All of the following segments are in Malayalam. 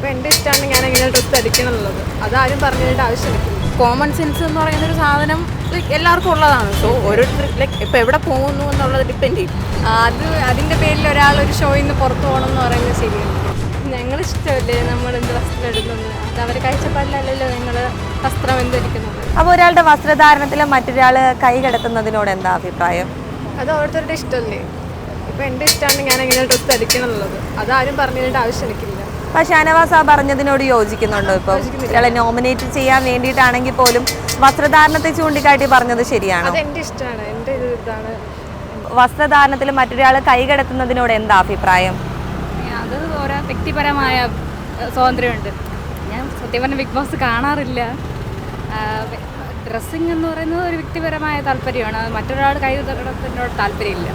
ഇപ്പോൾ എൻ്റെ ഇഷ്ടമാണ് ഞാൻ എങ്ങനെ ഡ്രസ്സ് ധരിക്കണം എന്നുള്ളത്. അതാരും പറഞ്ഞതിൻ്റെ ആവശ്യമില്ല. കോമൺ സെൻസ് എന്ന് പറയുന്നൊരു സാധനം എല്ലാവർക്കും ഉള്ളതാണ്. സോ ഓരോരുത്തർ ഇപ്പോൾ എവിടെ പോകുന്നു എന്നുള്ളത് ഡിപ്പെൻഡ് ചെയ്യും. അതിൻ്റെ പേരിൽ ഒരാൾ ഒരു ഷോയിൽ നിന്ന് പുറത്ത് പോകണം എന്ന് പറയുന്നത് ശരിയാണ്. ഞങ്ങളിഷ്ടമല്ലേ നമ്മൾ എന്ത് വസ്ത്രം എടുക്കുന്നത്? അത് അവർ കാഴ്ചപ്പാടിലല്ലല്ലോ ഞങ്ങൾ വസ്ത്രം എന്തിരിക്കുന്നത്. അപ്പോൾ ഒരാളുടെ വസ്ത്രധാരണത്തിൽ മറ്റൊരാൾ കൈ കടത്തുന്നതിനോട് എന്താ അഭിപ്രായം? അത് ഓരോരുത്തരുടെ ഇഷ്ടമല്ലേ. ഇപ്പോൾ എൻ്റെ ഇഷ്ടമാണ് ഞാൻ എങ്ങനെ ഡ്രസ്സ് ധരിക്കണം എന്നുള്ളത്. അതാരും പറഞ്ഞതിൻ്റെ ആവശ്യം എനിക്കില്ല. അപ്പോൾ ഷാനവാസ് ആ പറഞ്ഞതിനോട് യോജിക്കുന്നുണ്ടോ? ഇപ്പോൾ ഒരാളെ നോമിനേറ്റ് ചെയ്യാൻ വേണ്ടിയിട്ടാണെങ്കിൽ പോലും വസ്ത്രധാരണത്തെ ചൂണ്ടിക്കാട്ടി പറഞ്ഞത് ശരിയാണോ? അത് എൻ്റെ ഇഷ്ടമാണ്, എൻ്റെ ഇതാണ്. വസ്ത്രധാരണത്തിൽ മറ്റൊരാൾ കൈ കടത്തുന്നതിനോട് എന്താ അഭിപ്രായം? അത് ഓരോ വ്യക്തിപരമായ സ്വാതന്ത്ര്യമുണ്ട്. ഞാൻ സത്യം പറഞ്ഞ ബിഗ് ബോസ് കാണാറില്ല. ഡ്രസ്സിങ് എന്ന് പറയുന്നത് ഒരു വ്യക്തിപരമായ താല്പര്യമാണ്. മറ്റൊരാൾ കൈ കടത്തുന്നതിനോട് താല്പര്യമില്ല.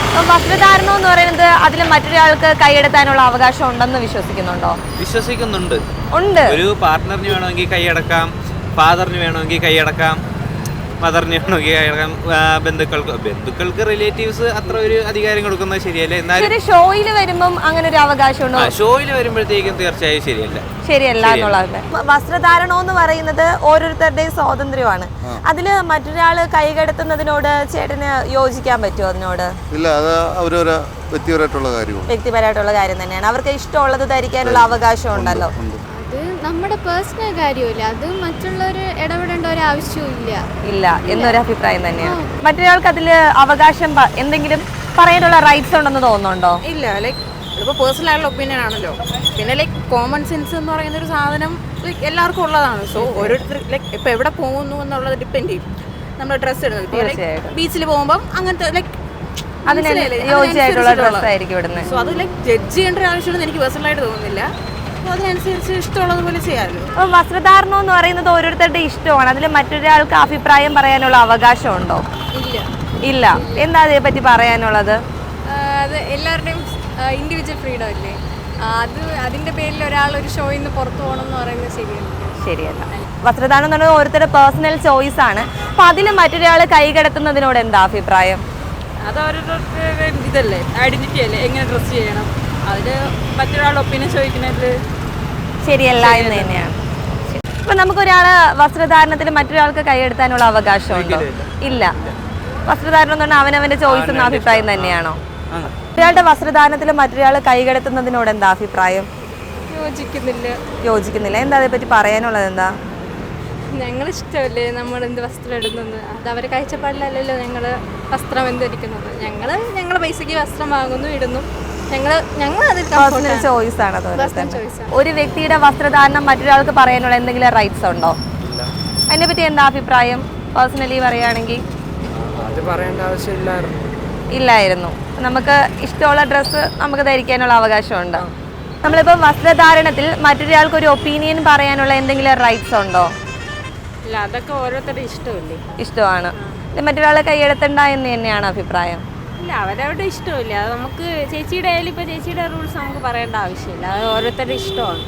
അപ്പം വസ്ത്രധാരണം എന്ന് പറയുന്നത് അതിൽ മറ്റൊരാൾക്ക് കൈയെടുത്താനുള്ള അവകാശം ഉണ്ടെന്ന് വിശ്വസിക്കുന്നുണ്ടോ? വിശ്വസിക്കുന്നുണ്ട്. ഉണ്ട്. ഒരു പാർട്ട്ണറിന് വേണമെങ്കിൽ കൈയടക്കാം, ഫാദറിന് വേണമെങ്കിൽ കൈയടക്കാം, മദറിന് വേണമെങ്കിൽ കൈയടക്കാം, ബന്ധുക്കൾക്ക് റിലേറ്റീവ്സ് അത്ര ഒരു അധികാരം കൊടുക്കുന്നത് ശരിയല്ല. എന്നാലും ഷോയിൽ വരുമ്പം അങ്ങനെ ഒരു അവകാശം ഉണ്ടോ? ഷോയിൽ വരുമ്പോഴത്തേക്കും തീർച്ചയായും ശരിയല്ല എന്നുള്ളത്. വസ്ത്രധാരണം എന്ന് പറയുന്നത് ഓരോരുത്തരുടെയും സ്വാതന്ത്ര്യമാണ്. അതില് മറ്റൊരാൾ കൈകടത്തുന്നതിനോട് ചേട്ടന് യോജിക്കാൻ പറ്റുമോ? അതിനോട് ഇല്ല, അത് അവരവരെ വ്യക്തിപരമായിട്ടുള്ള കാര്യം തന്നെയാണ്. അവർക്ക് ഇഷ്ടമുള്ളത് ധരിക്കാനുള്ള അവകാശം ഉണ്ടല്ലോ. അത് നമ്മുടെ പേഴ്സണൽ കാര്യമില്ല. അത് മറ്റുള്ളവർ ഇടപെടേണ്ട ഒരു ആവശ്യവും ഇല്ല എന്നൊരു അഭിപ്രായം തന്നെയാണ്. മറ്റൊരാൾക്ക് അതിൽ അവകാശം എന്തെങ്കിലും പറയാനുള്ള റൈറ്റ്സ് ഉണ്ടെന്ന് തോന്നുന്നുണ്ടോ? ഇല്ല. ഇപ്പോൾ പേഴ്സണൽ ആയിട്ടുള്ള ഒപ്പീനിയൻ ആണല്ലോ. പിന്നെ കോമൺ സെൻസ് എന്ന് പറയുന്നൊരു സാധനം എല്ലാവർക്കും ഉള്ളതാണ്. സോ ഓരോരുത്തർ ഇപ്പോൾ എവിടെ പോകുന്നു എന്നുള്ളത് ഡിപ്പെൻഡ് ചെയ്യും. നമ്മൾ ഡ്രസ്സ് ഇടുന്നത് ബീച്ചിൽ പോകുമ്പം അങ്ങനത്തെ അതിന് യോജിച്ചായിട്ടുള്ള ഡ്രസ്സായിരിക്കും ഇടുന്നത്. സോ അത് ജഡ്ജ് ചെയ്യേണ്ട ഒരു ആവശ്യമുണ്ടെന്ന് എനിക്ക് പേഴ്സണലായിട്ട് തോന്നുന്നില്ല. അപ്പോൾ അതിനനുസരിച്ച് ഇഷ്ടമുള്ളത് പോലെ ചെയ്യാമല്ലോ. അപ്പോൾ വസ്ത്രധാരണം എന്ന് പറയുന്നത് ഓരോരുത്തരുടെ ഇഷ്ടമാണ്. അതിൽ മറ്റൊരാൾക്ക് അഭിപ്രായം പറയാനുള്ള അവകാശം ഉണ്ടോ? ഇല്ല. എന്താ അതേപറ്റി പറയാനുള്ളത്? അത് എല്ലാവരുടെയും ഇൻഡിവിജ്വൽ ഫ്രീഡം അല്ലേ. അതിൻ്റെ പേരിൽ ഒരാൾ ഒരു ഷോയിൽ നിന്ന് പുറത്ത് പോകണം എന്ന് പറയുന്നത് ശരിയല്ല. വസ്ത്രധാരണം എന്ന് പറയുന്നത് ഓരോരുത്തരുടെ പേഴ്സണൽ ചോയ്സ് ആണ്. അപ്പോൾ അതിൽ മറ്റൊരാൾ കൈ കടത്തുന്നതിനോട് എന്താ അഭിപ്രായം? അത് ഓരോരുത്തരുടെ ഇതല്ലേ, ഐഡന്റിറ്റി അല്ലേ, എങ്ങനെ ഡ്രസ്സ് ചെയ്യണം. അതിൽ മറ്റൊരാളുടെ ഒപ്പീനിയൻ ചോദിക്കുന്നത് ശരിയല്ല എന്ന് തന്നെയാണ്. ഇപ്പം നമുക്കൊരാള് വസ്ത്രധാരണത്തിൽ മറ്റൊരാൾക്ക് കൈയെടുത്താനുള്ള അവകാശം ഉണ്ടോ? ഇല്ല. വസ്ത്രധാരണം എന്ന് പറഞ്ഞാൽ അവനവന്റെ ചോയ്സ് എന്ന അഭിപ്രായം തന്നെയാണോ? ഒരാളുടെ വസ്ത്രധാരണത്തിൽ മറ്റൊരാൾ കൈകടത്തുന്നതിനോട് എന്താ അഭിപ്രായം? യോജിക്കുന്നില്ല. എന്താ അതേപറ്റി പറയാനുള്ളത്? എന്താ? ഞങ്ങളിഷ്ടമല്ലേ നമ്മൾ എന്ത് വസ്ത്രം ഇടുന്നത്? അത് അവർ കാഴ്ചപ്പാടിലല്ലല്ലോ ഞങ്ങൾ വസ്ത്രം എന്തിരിക്കുന്നത്. ഞങ്ങൾ പൈസക്ക് വസ്ത്രം വാങ്ങുന്നു, ഇടുന്നു. പേഴ്സണൽ ചോയ്സ് ആണ്. ഒരു വ്യക്തിയുടെ വസ്ത്രധാരണം മറ്റൊരാൾക്ക് പറയാനുള്ള എന്തെങ്കിലും റൈറ്റ്സ് ഉണ്ടോ? അതിനെ പറ്റി എന്താ അഭിപ്രായം? പേഴ്സണലി പറയുകയാണെങ്കിൽ ഇല്ലായിരുന്നു. നമുക്ക് ഇഷ്ടമുള്ള ഡ്രസ്സ് നമുക്ക് ധരിക്കാനുള്ള അവകാശമുണ്ട്. നമ്മളിപ്പോൾ വസ്ത്രധാരണത്തിൽ മറ്റൊരാൾക്ക് ഒരു ഒപ്പീനിയൻ പറയാനുള്ള എന്തെങ്കിലും റൈറ്റ്സ് ഉണ്ടോ? ഇല്ല. അതൊക്കെ ഓരോരുത്തരുടെ ഇഷ്ടമാണ്. മറ്റൊരാളെ കൈയെടുത്തണ്ട എന്ന് തന്നെയാണ് അഭിപ്രായം. ഇല്ല, അവരവരുടെ ഇഷ്ടമില്ല. അത് നമുക്ക് ചേച്ചിയുടെ റൂൾസ് നമുക്ക് പറയേണ്ട ആവശ്യമില്ല. അത് ഓരോരുത്തരുടെ ഇഷ്ടമാണ്.